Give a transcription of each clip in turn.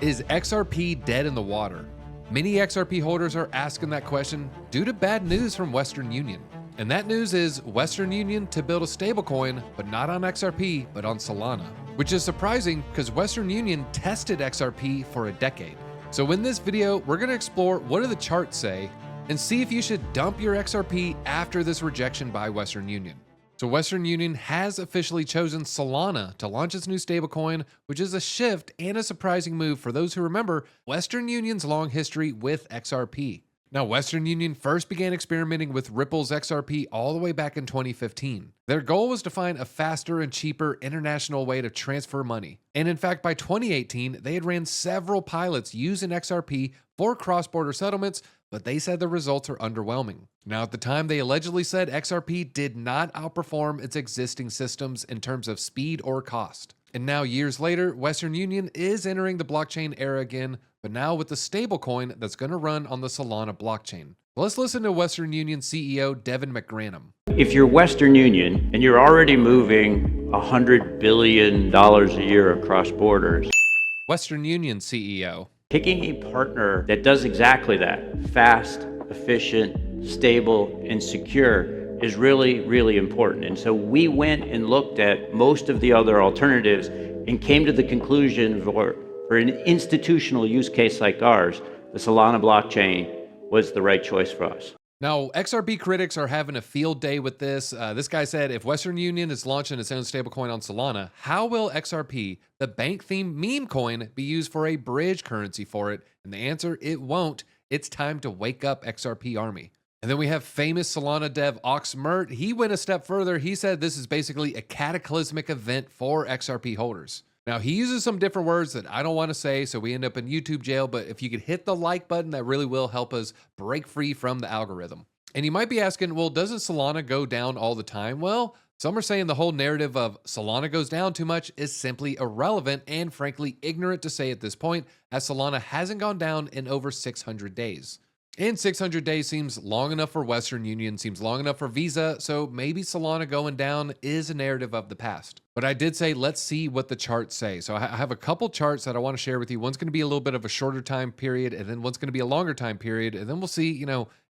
Is XRP dead in the water? Many XRP holders are asking that question due to bad news from Western Union. And that news is Western Union to build a stablecoin, but not on XRP, but on Solana, which is surprising because Western Union tested XRP for a decade. So in this video, we're going to explore what do the charts say and see if you should dump your XRP after this rejection by Western Union. So Western Union has officially chosen Solana to launch its new stablecoin, which is a shift and a surprising move for those who remember Western Union's long history with XRP. Now, Western Union first began experimenting with Ripple's XRP all the way back in 2015. Their goal was to find a faster and cheaper international way to transfer money. And in fact, by 2018, they had ran several pilots using XRP for cross-border settlements, but they said the results are underwhelming. Now, at the time, they allegedly said XRP did not outperform its existing systems in terms of speed or cost. And now, years later, Western Union is entering the blockchain era again, but now with the stablecoin that's going to run on the Solana blockchain. Let's listen to Western Union CEO Devin McGranum. If you're Western Union and you're already moving $100 billion a year across borders, Western Union CEO. picking a partner that does exactly that, fast, efficient, stable, and secure, is really, really important. And so we went and looked at most of the other alternatives and came to the conclusion for an institutional use case like ours, the Solana blockchain was the right choice for us. Now, XRP critics are having a field day with this. This guy said, if Western Union is launching its own stablecoin on Solana, how will XRP, the bank-themed meme coin, be used for a bridge currency for it? And the answer, it won't. It's time to wake up, XRP army. And then we have famous Solana dev Oxmert. He went a step further. He said this is basically a cataclysmic event for XRP holders. Now, he uses some different words that I don't want to say, so we end up in YouTube jail, but if you could hit the like button, that really will help us break free from the algorithm. And you might be asking, well, doesn't Solana go down all the time? Well, some are saying the whole narrative of Solana goes down too much is simply irrelevant and frankly ignorant to say at this point, as Solana hasn't gone down in over 600 days. And 600 days seems long enough for Western Union, seems long enough for Visa, so maybe Solana going down is a narrative of the past. But I did say, let's see what the charts say. So I have a couple charts that I want to share with you. One's going to be a little bit of a shorter time period, and then one's going to be a longer time period, and then we'll see,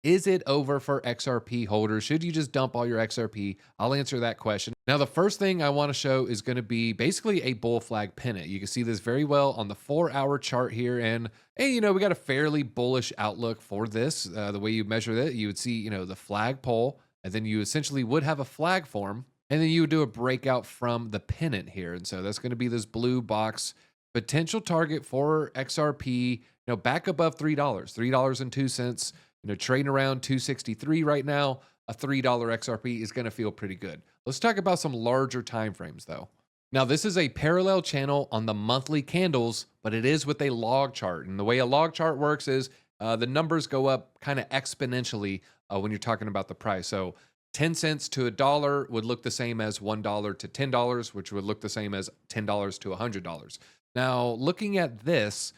is it over for XRP holders? Should you just dump all your XRP? I'll answer that question. Now, the first thing I want to show is going to be basically a bull flag pennant. You can see this very well on the 4-hour chart here. And hey, we got a fairly bullish outlook for this. The way you measure that, you would see, the flag pole, and then you essentially would have a flag form, and then you would do a breakout from the pennant here. And so that's going to be this blue box. Potential target for XRP, back above $3, $3.02. Trading around 263 right now, a $3 XRP is going to feel pretty good. Let's talk about some larger time frames though. Now, this is a parallel channel on the monthly candles, but it is with a log chart. And the way a log chart works is the numbers go up kind of exponentially when you're talking about the price. So 10 cents to $1 would look the same as $1 to $10, which would look the same as $10 to $100. Now, looking at this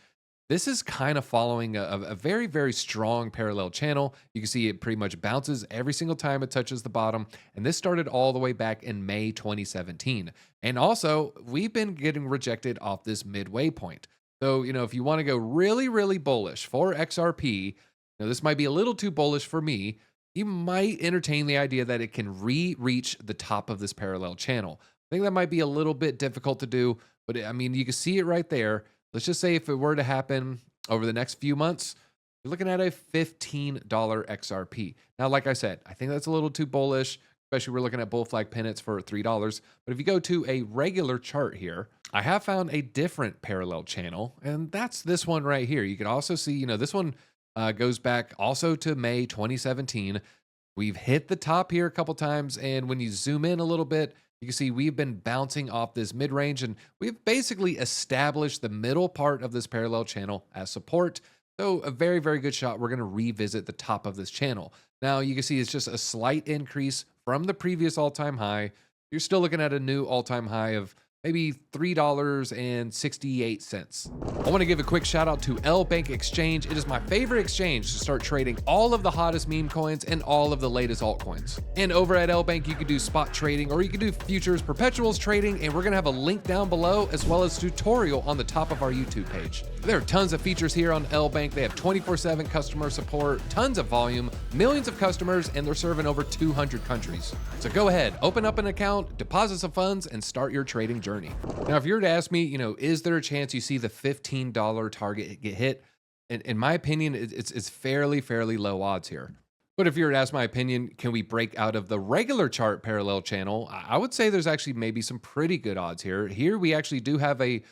is kind of following a very, very strong parallel channel. You can see it pretty much bounces every single time it touches the bottom. And this started all the way back in May 2017. And also, we've been getting rejected off this midway point. So, if you want to go really, really bullish for XRP, this might be a little too bullish for me. You might entertain the idea that it can reach the top of this parallel channel. I think that might be a little bit difficult to do, but I mean, you can see it right there. Let's just say if it were to happen over the next few months, you're looking at a $15 XRP. Now, like I said, I think that's a little too bullish, especially we're looking at bull flag pennants for $3. But if you go to a regular chart here, I have found a different parallel channel, and that's this one right here. You can also see, this one goes back also to May 2017. We've hit the top here a couple times, and when you zoom in a little bit, you can see we've been bouncing off this mid-range, and we've basically established the middle part of this parallel channel as support. So a very, very good shot. We're going to revisit the top of this channel. Now you can see it's just a slight increase from the previous all-time high. You're still looking at a new all-time high of maybe $3.68. I want to give a quick shout out to ElBank Exchange. It is my favorite exchange to start trading all of the hottest meme coins and all of the latest altcoins. And over at ElBank, you can do spot trading or you can do futures perpetuals trading, and we're going to have a link down below as well as tutorial on the top of our YouTube page. There are tons of features here on ElBank. They have 24/7 customer support, tons of volume, millions of customers, and they're serving over 200 countries. So go ahead, open up an account, deposit some funds, and start your trading journey. Now, if you were to ask me, is there a chance you see the $15 target get hit? In my opinion, it's fairly low odds here. But if you were to ask my opinion, can we break out of the regular chart parallel channel? I would say there's actually maybe some pretty good odds here. Here we actually do have a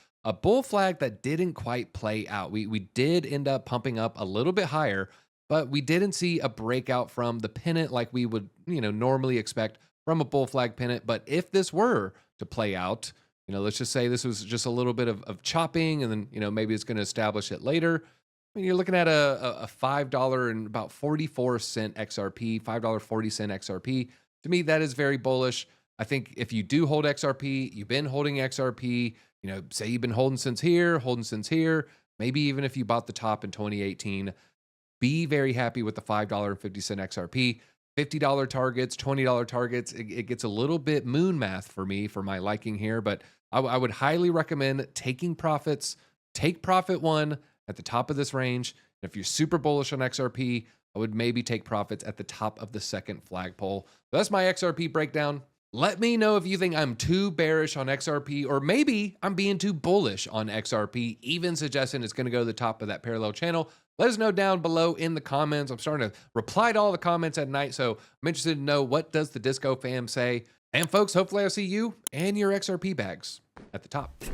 bull flag that didn't quite play out. We did end up pumping up a little bit higher, but we didn't see a breakout from the pennant like we would, normally expect from a bull flag pennant. But if this were to play out, let's just say this was just a little bit of chopping, and then, maybe it's going to establish it later. I mean, you're looking at a $5 and about 44-cent XRP, $5.40 XRP. To me, that is very bullish. I think if you do hold XRP, you've been holding XRP, say you've been holding since here, maybe even if you bought the top in 2018, be very happy with the $5.50 XRP. $50 targets, $20 targets, it gets a little bit moon math for me, for my liking here, but I would highly recommend taking profits. Take profit one at the top of this range. And if you're super bullish on XRP, I would maybe take profits at the top of the second flagpole. That's my XRP breakdown. Let me know if you think I'm too bearish on XRP, or maybe I'm being too bullish on XRP, even suggesting it's going to go to the top of that parallel channel. Let us know down below in the comments. I'm starting to reply to all the comments at night, so I'm interested to know, what does the Disco fam say? And folks, hopefully I'll see you and your XRP bags at the top.